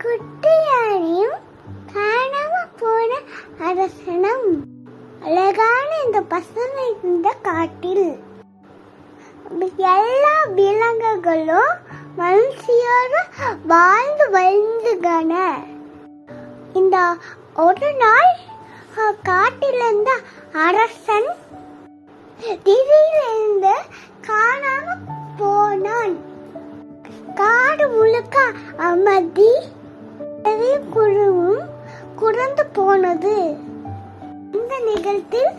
குட்டி யானையும் காணாம போன அரசனும். அழகான இந்த பசுமை இந்த காட்டில் எல்லா விலங்குகளும் மனுஷியோடு வாழ்ந்து வருகின்றன. இந்த ஒரு நாள் காட்டில் இருந்த அரசன் திடீரென்று காணாம போனான். காடு முழுக்க அமைதி, குழுவும் குறந்து போனது. இந்த நிகழ்த்தில்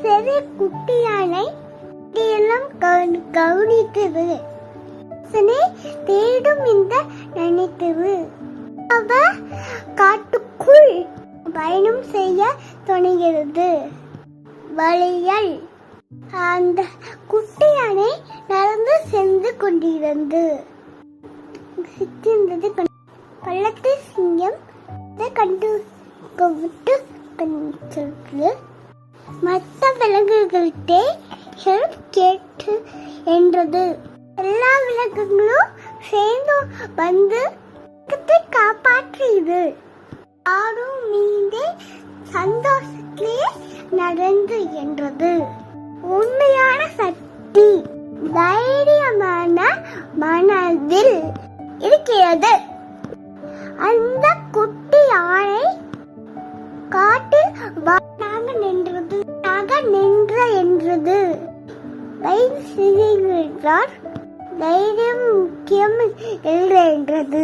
சிறிய குட்டி யானை எல்லாம் கவனித்தது. தேடும் இந்த நினைத்தது. அவ காட்டுக்குள் பயணம் செய்ய தொடங்கிறது. வழியில் அந்த குட்டி யானை நடந்து சென்று கொண்டிருந்தது. பள்ளத்தில் சிங்கம் கண்டு மற்ற விலங்குகள்கிட்ட ஹெல்ப் கேட்டு என்றது. எல்லா விலங்குகளும் சேர்ந்து வந்து காப்பாற்றியது. ஆடும் மீதே சந்தோஷத்திலே நடந்து என்றது. உண்மையான சக்தி தைரியமான மனதில் இருக்கிறது. அந்த குட்டி யானை காட்டில் நின்றது. தைரியம் முக்கியம் என்றது.